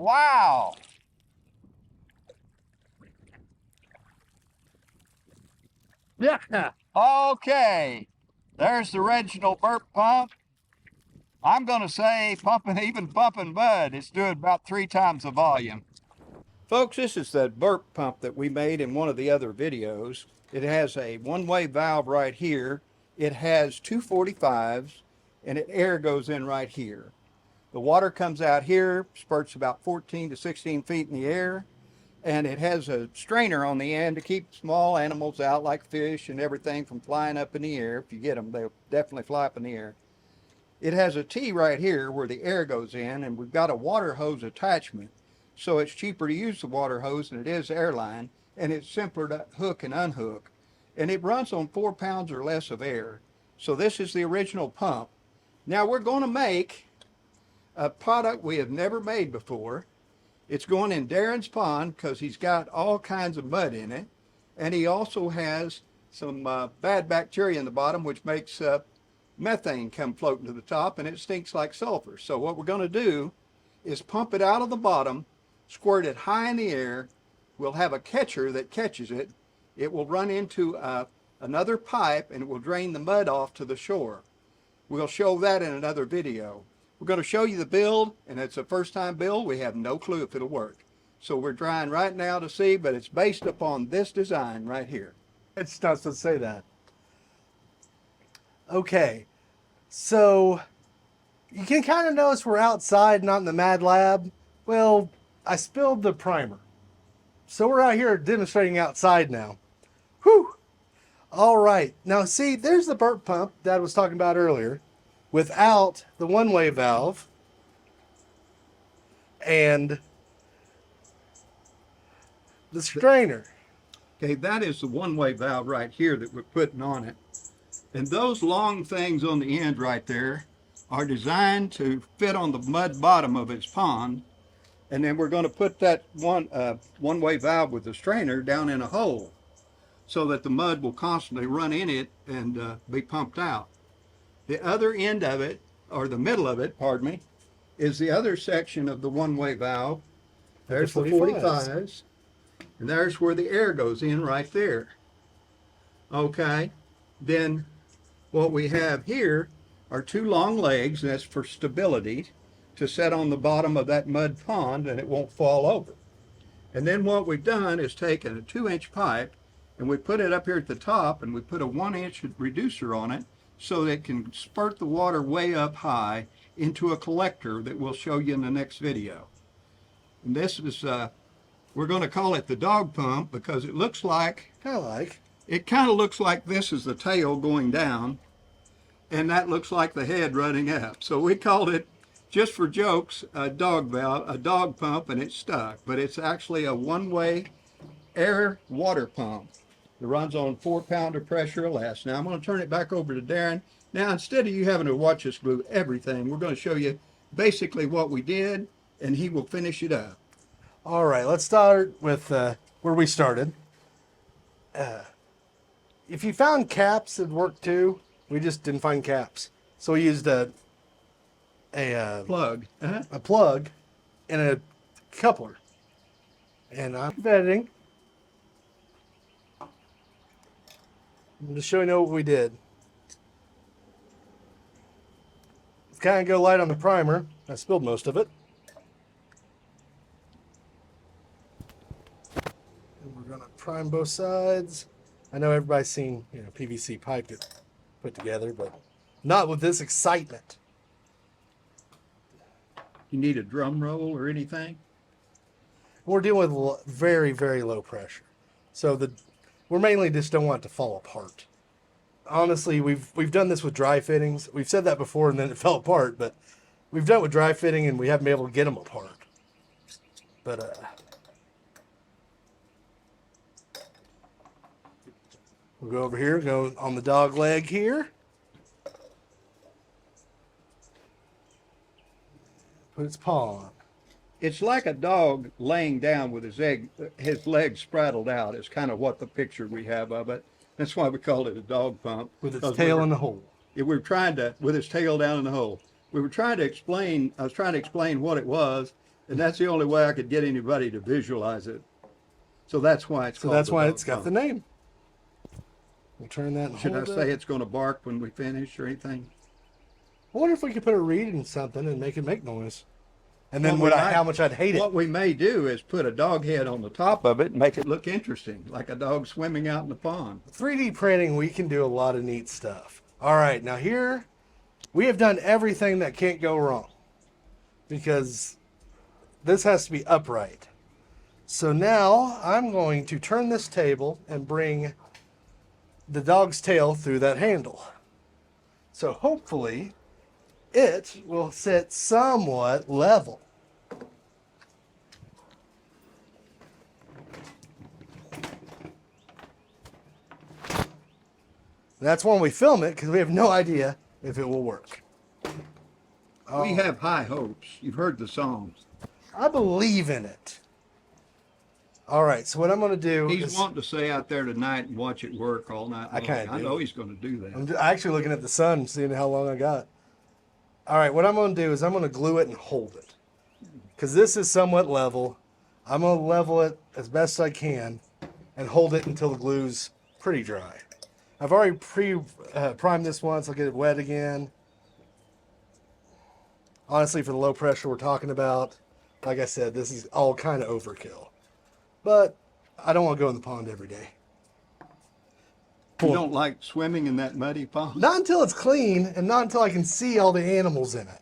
wow. Yeah. Okay, there's the original burp pump. I'm going to say even pumping mud, it's doing about 3 times the volume. Folks, this is the burp pump that we made in one of the other videos. It has a one-way valve right here. It has 245s, and air goes in right here. The water comes out here, spurts about 14 to 16 feet in the air, and it has a strainer on the end to keep small animals out like fish and everything from flying up in the air. If you get them, they'll definitely fly up in the air. It has a T right here where the air goes in, and we've got a water hose attachment. So it's cheaper to use the water hose than it is airline, and it's simpler to hook and unhook. And it runs on 4 pounds or less of air. So this is the original pump. Now we're going to make a product we have never made before. It's going in Darren's pond because he's got all kinds of mud in it. And he also has some bad bacteria in the bottom, which makes methane come floating to the top, and it stinks like sulfur. So what we're going to do is pump it out of the bottom, squirt it high in the air. We'll have a catcher that catches it. It will run into another pipe, and it will drain the mud off to the shore. We'll show that in another video. We're going to show you the build, and it's a first-time build. We have no clue if it'll work. So we're trying right now to see, but it's based upon this design right here. It's not supposed to say that. Okay, so you can kind of notice we're outside, not in the Mad Lab. Well, I spilled the primer. So we're out here demonstrating outside now. Whew. All right, now see, there's the burp pump Dad was talking about earlier without the one-way valve. And the strainer. Okay, that is the one-way valve right here that we're putting on it. And those long things on the end right there are designed to fit on the mud bottom of its pond. And then we're going to put that one-way valve with the strainer down in a hole so that the mud will constantly run in it and be pumped out. The other end of it, or the middle of it, pardon me, is the other section of the one-way valve. There's the 45s. And there's where the air goes in right there. Okay, then what we have here are 2 long legs, and that's for stability, to set on the bottom of that mud pond and it won't fall over. And then what we've done is taken a 2-inch pipe and we put it up here at the top, and we put a 1-inch reducer on it so that it can spurt the water way up high into a collector that we'll show you in the next video. And this is we're going to call it the dog pump because it looks like, it kind of looks like this is the tail going down, and that looks like the head running up. So we called it, just for jokes, a dog valve, a dog pump, and it stuck. But it's actually a one-way air water pump that runs on 4-pound of pressure or less. Now I'm going to turn it back over to Darren. Now instead of you having to watch us glue everything, we're going to show you basically what we did, and he will finish it up. All right, let's start with where we started. If you found caps, it'd work too. We just didn't find caps. So we used a plug. A plug and a coupler. And I'm editing. I'm just showing you what we did. Let's kind of go light on the primer. I spilled most of it. And we're going to prime both sides. I know everybody's seen, PVC pipe get put together, but not with this excitement. You need a drum roll or anything? We're dealing with very, very low pressure. So we're mainly just don't want it to fall apart. Honestly, we've done this with dry fittings. We've said that before and then it fell apart, but we've done it with dry fitting and we haven't been able to get them apart. But we'll go over here, go on the dog leg here. Put its paw on. It's like a dog laying down with his legs spraddled out is kind of what the picture we have of it. That's why we called it a dog pump. With its tail in the hole. We're trying to, with its tail down in the hole. We were trying to explain, I was trying to explain what it was, And that's the only way I could get anybody to visualize it. So that's why it's So called that's the why dog it's got pump. the name. We'll turn that and Should I hold say it. it's going to bark when we finish or anything? I wonder if we could put a reed in something and make it make noise. And then Well, how much I'd hate it. What we may do is put a dog head on the top of it and make it look interesting, like a dog swimming out in the pond. 3D printing, we can do a lot of neat stuff. All right, now here, we have done everything that can't go wrong. Because this has to be upright. So now I'm going to turn this table and bring the dog's tail through that handle. So hopefully it will sit somewhat level. That's when we film it because we have no idea if it will work. We have high hopes. You've heard the songs. I believe in it. All right, so what I'm going to do He's is... wanting to stay out there tonight and watch it work all night long. I kinda I do. know he's going to do that. I'm actually looking at the sun, seeing how long I got. All right, what I'm going to do is I'm going to glue it and hold it. Because this is somewhat level. I'm going to level it as best I can and hold it until the glue's pretty dry. I've already primed this once. I'll get it wet again. Honestly, for the low pressure we're talking about, like I said, this is all kind of overkill. But I don't want to go in the pond every day. You don't like swimming in that muddy pond? Not until it's clean and not until I can see all the animals in it.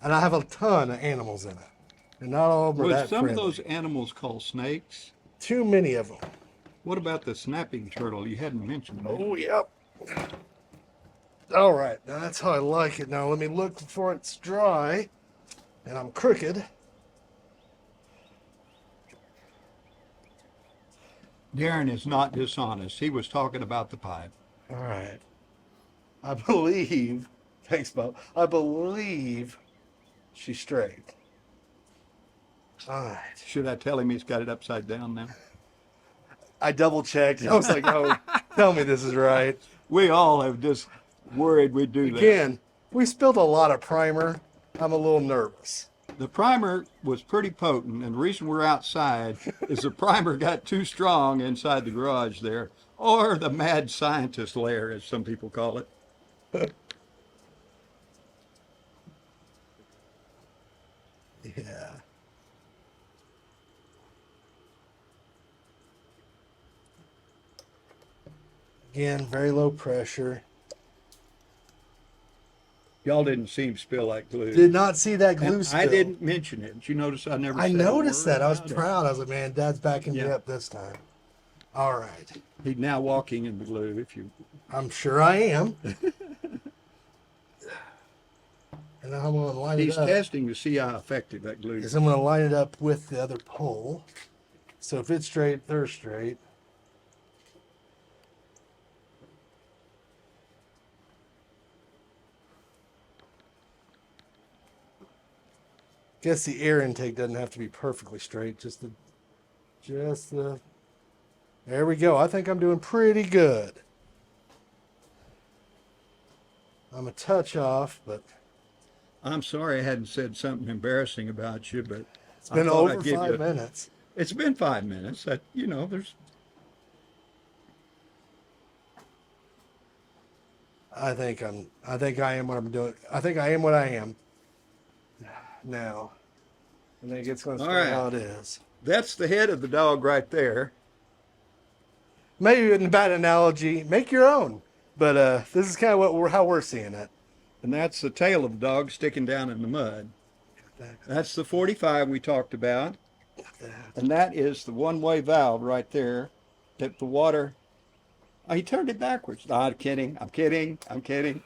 And I have a ton of animals in it. And not all of them are Was that some friendly. of those animals called snakes? Too many of them. What about the snapping turtle? You hadn't mentioned that. Oh, yep. All right, now that's how I like it. Now let me look before it's dry. And I'm crooked. Darren is not dishonest. He was talking about the pipe. All right. I believe, thanks, Bob. I believe she's straight. All right. Should I tell him he's got it upside down now? I double checked. I was like, oh, tell me this is right. We all have just worried we'd do that. Again, we spilled a lot of primer. I'm a little nervous. The primer was pretty potent, and the reason we're outside is the primer got too strong inside the garage there, or the mad scientist lair, as some people call it. Yeah. Again, very low pressure. Y'all didn't see him spill like glue. Did not see that glue And spill. I didn't mention it. Did you notice I never I said a noticed word that. I was about it? proud. I was like, man, Dad's backing me Yeah. up this time. All right. He's now walking in the glue. If you, I'm sure I am. And now I'm going to line he's it up. testing to see how effective that glue Is is. I'm going to line it up with the other pole. So if it's straight, they're straight. Guess the air intake doesn't have to be perfectly straight. Just the. There we go. I think I'm doing pretty good. I'm a touch off, but I'm sorry I hadn't said something embarrassing about you, but it's been I thought over I'd give 5 you- minutes. It's been 5 minutes. That, you know, there's. I think I am what I'm doing. I think I am what I am. Now, I think it's going to All stay right. how it is. That's the head of the dog right there. Maybe in a bad analogy, make your own. But this is kind of how we're seeing it. And that's the tail of the dog sticking down in the mud. That's the 45 we talked about. And that is the one-way valve right there that the water. Oh, he turned it backwards. No, I'm kidding. I'm kidding. I'm kidding.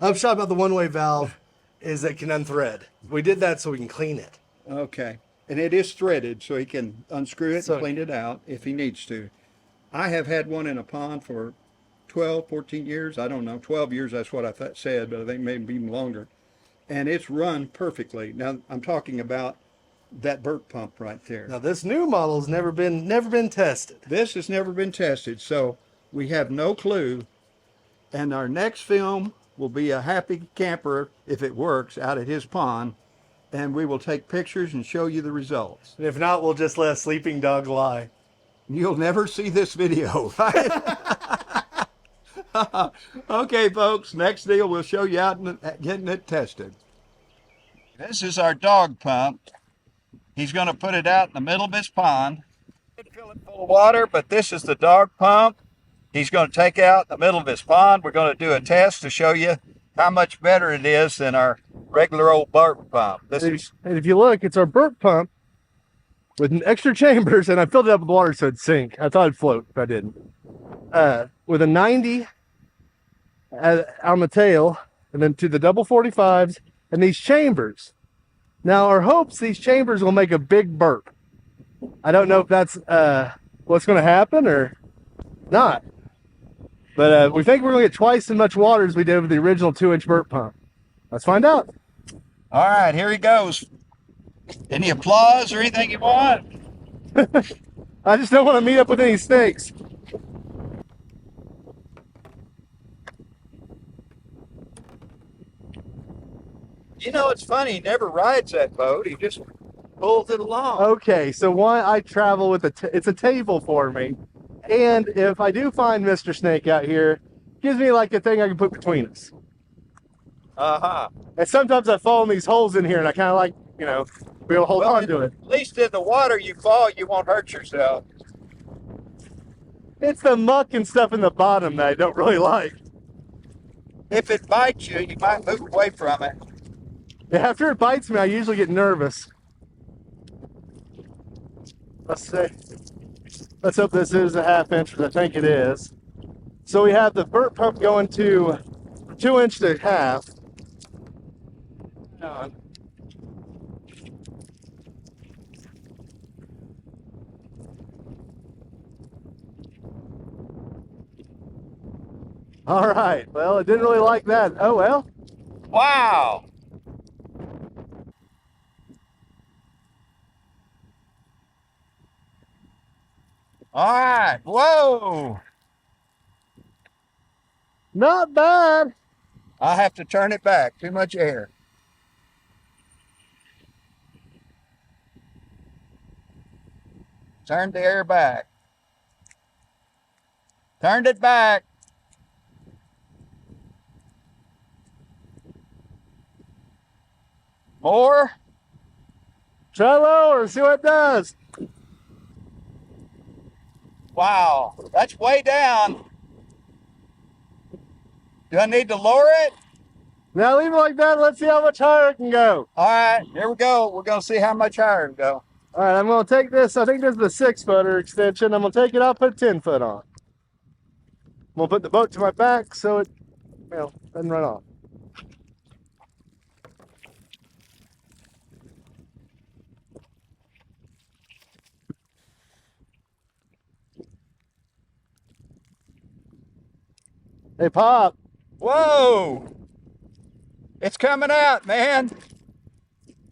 I'm sure about the one-way valve is that it can unthread. We did that so we can clean it. Okay. And it is threaded, so he can unscrew it So- and clean it out if he needs to. I have had one in a pond for 12, 14 years. I don't know. 12 years, that's what I said, but I think maybe even longer. And it's run perfectly. Now, I'm talking about that burp pump right there. Now this new model's never been tested. This has never been tested, so we have no clue. And our next film will be a happy camper, if it works, out at his pond. and we will take pictures and show you the results. And if not, we'll just let a sleeping dog lie. You'll never see this video, right? Okay, folks, next deal we'll show you out getting it tested. This is our dog pump. He's going to put it out in the middle of his pond. Fill it full of water, but this is the dog pump. He's going to take out in the middle of his pond. We're going to do a test to show you how much better it is than our regular old burp pump. And if you look, it's our burp pump with an extra chambers, and I filled it up with water so it'd sink. I thought it'd float if I didn't. With a 90 on the tail, and then to the double 45s, and these chambers. Now, our hopes these chambers will make a big burp. I don't know if that's what's going to happen or not. But we think we're going to get twice as much water as we did with the original 2-inch burp pump. Let's find out. All right, here he goes. Any applause or anything you want? I just don't want to meet up with any snakes. You know, it's funny, he never rides that boat. He just pulls it along. Okay, so one, I travel with it's a table for me. And if I do find Mr. Snake out here, it gives me like a thing I can put between us. Uh-huh. And sometimes I fall in these holes in here and I kind of like, you know, be able to hold on to it. At least in the water you fall, you won't hurt yourself. It's the muck and stuff in the bottom that I don't really like. If it bites you, you might move away from it. After it bites me, I usually get nervous. Let's see. Let's hope this is a 1/2 inch, because I think it is. So we have the burp pump going to 2-inch to 1/2. All right, well, it didn't really like that. Oh, well. Wow. All right, whoa. Not bad. I'll have to turn it back, too much air. Turn the air back. Turned it back. More? Try lower, see what it does. Wow, that's way down. Do I need to lower it? Now leave it like that. Let's see how much higher it can go. All right, here we go. We're going to see how much higher it can go. All right, I'm going to take this. I think this is the 6-footer extension. I'm going to take it out, put a 10-foot on. I'm going to put the boat to my back so it, you know, doesn't run off. Hey, Pop. Whoa! It's coming out, man.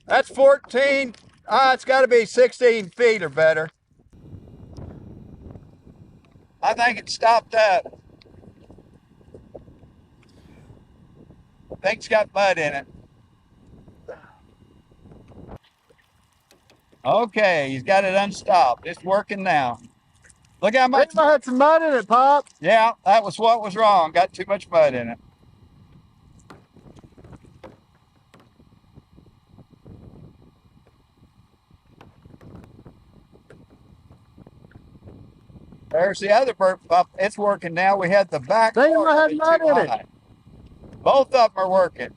That's 14. It's got to be 16 feet or better. I think it stopped up. I think it's got mud in it. Okay, he's got it unstopped. It's working now. Look how much. I had some mud in it, Pop. Yeah, that was what was wrong. Got too much mud in it. There's the other burp pump. It's working now. We had the back. They had mud in it. Both of them are working.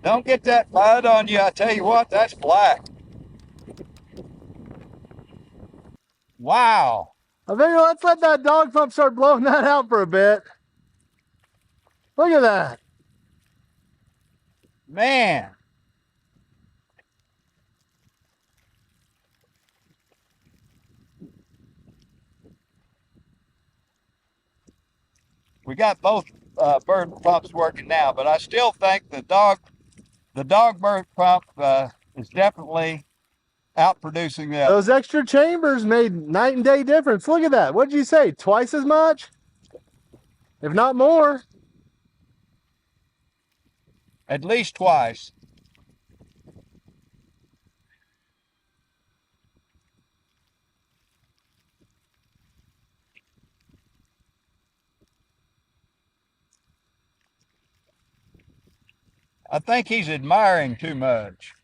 Don't get that mud on you. I tell you what, that's black. Wow. I think let's let that dog pump start blowing that out for a bit. Look at that. Man. We got both bird pumps working now, but I still think the dog bird pump is definitely outproducing the other. Those extra chambers made night and day difference. Look at that. What did you say? Twice as much? If not more. At least twice. I think he's admiring too much.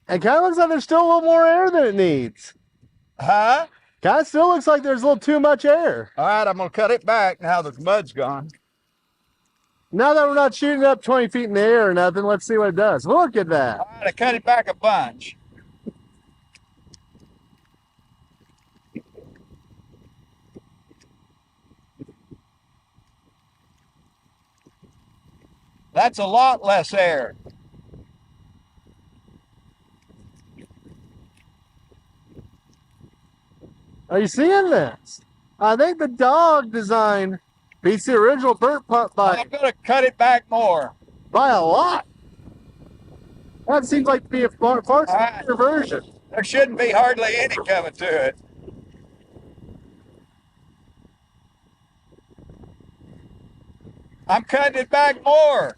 It kind of looks like there's still a little more air than it needs. Huh? Kind of still looks like there's a little too much air. All right, I'm going to cut it back now the mud's gone. Now that we're not shooting up 20 feet in the air or nothing, let's see what it does. Look at that. All right, I cut it back a bunch. That's a lot less air. Are you seeing this? I think the dog design beats the original burp pump I'm going to cut it back more. by a lot. That seems like to be a far superior version. There shouldn't be hardly any coming to it. I'm cutting it back more.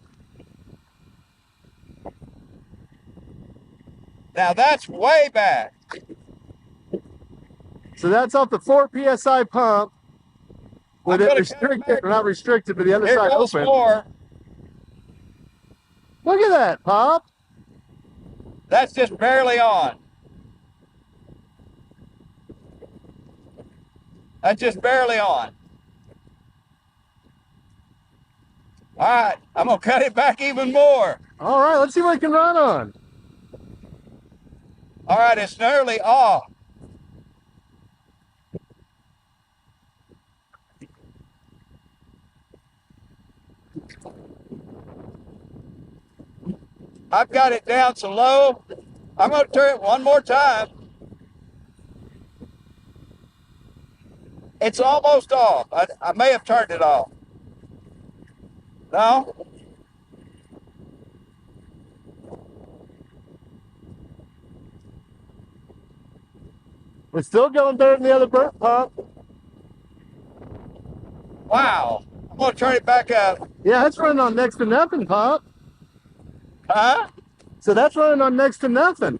Now that's way back. So that's off the 4 PSI pump with it restricted, or not restricted, but the other side open. More. Look at that, Pop. That's just barely on. That's just barely on. All right, I'm going to cut it back even more. All right, let's see what it can run on. All right, it's nearly off. I've got it down so low. I'm going to turn it one more time. It's almost off. I may have turned it off. No? It's still going better than the other burp pump. Wow. I'm going to turn it back up. Yeah, that's running on next to nothing, Pop. Huh? So that's running on next to nothing.